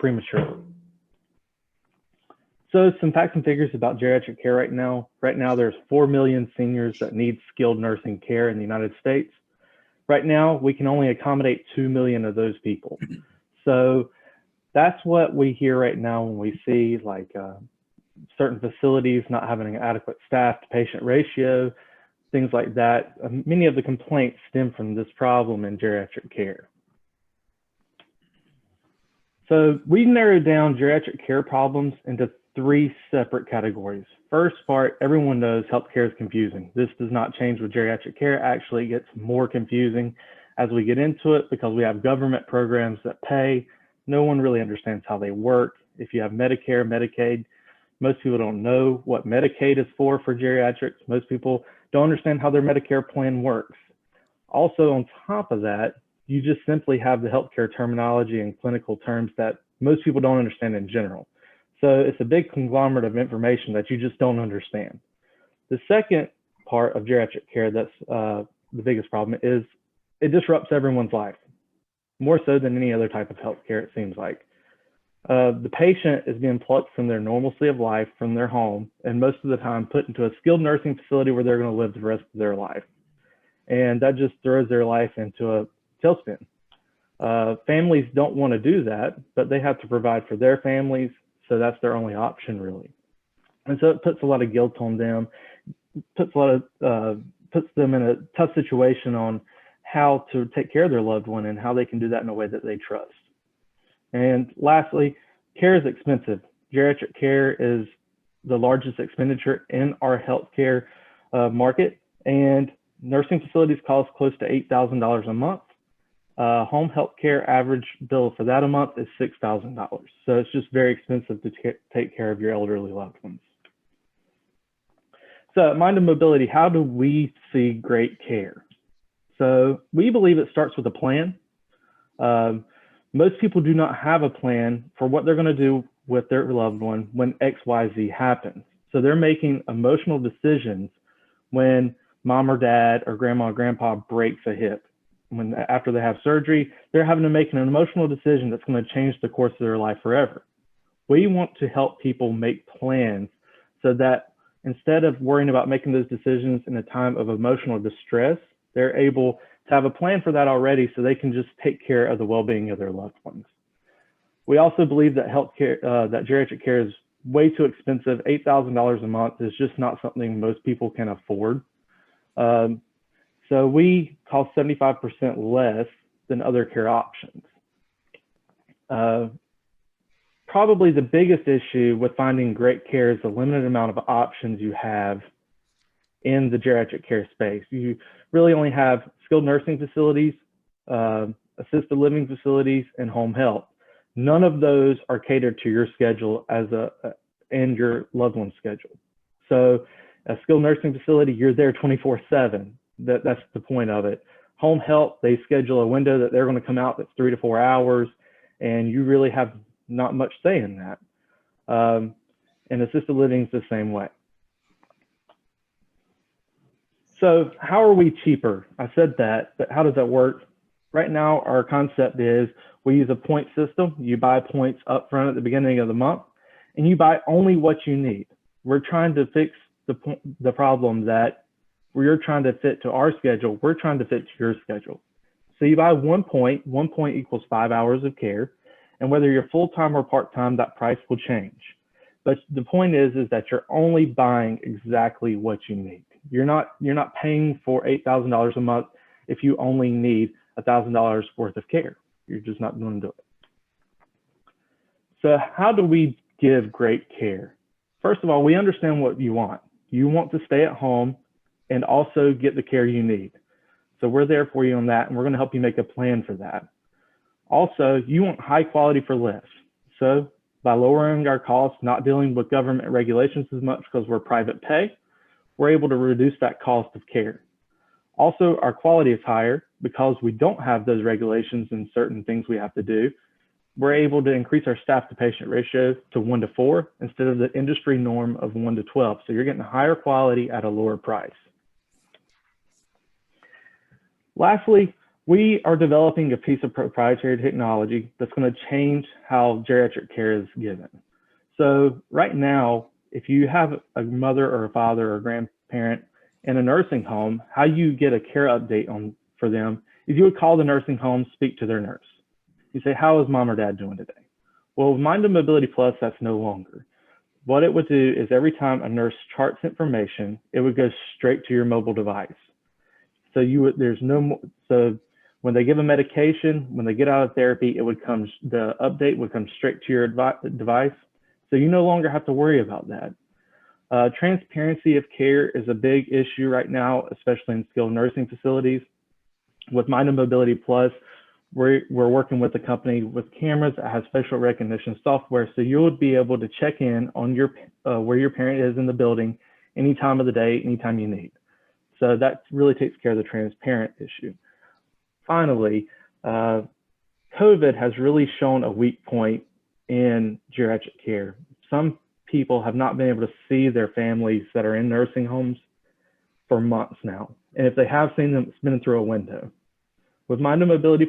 prematurely. So some facts and figures about geriatric care right now. Right now, there's 4 million seniors that need skilled nursing care in the United States. Right now, we can only accommodate 2 million of those people. So that's what we hear right now when we see like certain facilities not having an adequate staff to patient ratio, things like that. Many of the complaints stem from this problem in geriatric care. So we narrowed down geriatric care problems into 3 separate categories. First part, everyone knows healthcare is confusing. This does not change with geriatric care. Actually, it gets more confusing as we get into it because we have government programs that pay. No one really understands how they work. If you have Medicare, Medicaid, most people don't know what Medicaid is for geriatrics. Most people don't understand how their Medicare plan works. Also, on top of that, you just simply have the healthcare terminology and clinical terms that most people don't understand in general. So it's a big conglomerate of information that you just don't understand. The second part of geriatric care that's the biggest problem is it disrupts everyone's life, more so than any other type of healthcare, it seems like. The patient is being plucked from their normalcy of life, from their home, and most of the time put into a skilled nursing facility where they're going to live the rest of their life. And that just throws their life into a tailspin. Families don't want to do that, but they have to provide for their families, so that's their only option, really. And so it puts a lot of guilt on them, puts them in a tough situation on how to take care of their loved one and how they can do that in a way that they trust. And lastly, care is expensive. Geriatric care is the largest expenditure in our healthcare market, and nursing facilities cost close to $8,000 a month. Home health care average bill for that a month is $6,000. So it's just very expensive to take care of your elderly loved ones. So at Mind and Mobility, how do we see great care? So we believe it starts with a plan. Most people do not have a plan for what they're going to do with their loved one when XYZ happens. So they're making emotional decisions when mom or dad or grandma or grandpa breaks a hip. After they have surgery, they're having to make an emotional decision that's going to change the course of their life forever. We want to help people make plans so that instead of worrying about making those decisions in a time of emotional distress, they're able to have a plan for that already so they can just take care of the well-being of their loved ones. We also believe that that geriatric care is way too expensive. $8,000 a month is just not something most people can afford. So we cost 75% less than other care options. Probably the biggest issue with finding great care is the limited amount of options you have in the geriatric care space. You really only have skilled nursing facilities, assisted living facilities, and home health. None of those are catered to your schedule and your loved one's schedule. So a skilled nursing facility, you're there 24/7. That's the point of it. Home health, they schedule a window that they're going to come out that's 3 to 4 hours, and you really have not much say in that. And assisted living is the same way. So how are we cheaper? I said that, but how does that work? Right now, our concept is we use a point system. You buy points up front at the beginning of the month, and you buy only what you need. We're trying to fix the problem that you're trying to fit to our schedule. We're trying to fit to your schedule. So you buy 1 point equals 5 hours of care. And whether you're full-time or part-time, that price will change. But the point is that you're only buying exactly what you need. You're not paying for $8,000 a month if you only need $1,000 worth of care. You're just not going to do it. So how do we give great care? First of all, we understand what you want. You want to stay at home and also get the care you need. So we're there for you on that, and we're going to help you make a plan for that. Also, you want high quality for less. So by lowering our costs, not dealing with government regulations as much because we're private pay, we're able to reduce that cost of care. Also, our quality is higher because we don't have those regulations and certain things we have to do. We're able to increase our staff to patient ratio to 1:4 instead of the industry norm of 1:12. So you're getting higher quality at a lower price. Lastly, We are developing a piece of proprietary technology that's going to change how geriatric care is given. So right now, if you have a mother or a father or a grandparent in a nursing home, how you get a care update for them is you would call the nursing home, speak to their nurse. You say, how is mom or dad doing today? Well, with Mind and Mobility Plus, that's no longer. What it would do is every time a nurse charts information, it would go straight to your mobile device. So there's no more, so when they give a medication, when they get out of therapy, the update would come straight to your device. So you no longer have to worry about that. Transparency of care is a big issue right now, especially in skilled nursing facilities. With Mind and Mobility Plus, we're working with a company with cameras that has facial recognition software, so you'll be able to check in on where your parent is in the building any time of the day, anytime you need. So that really takes care of the transparent issue. Finally, COVID has really shown a weak point in geriatric care. Some people have not been able to see their families that are in nursing homes for months now. And if they have seen them, it's been through a window. With Mind and Mobility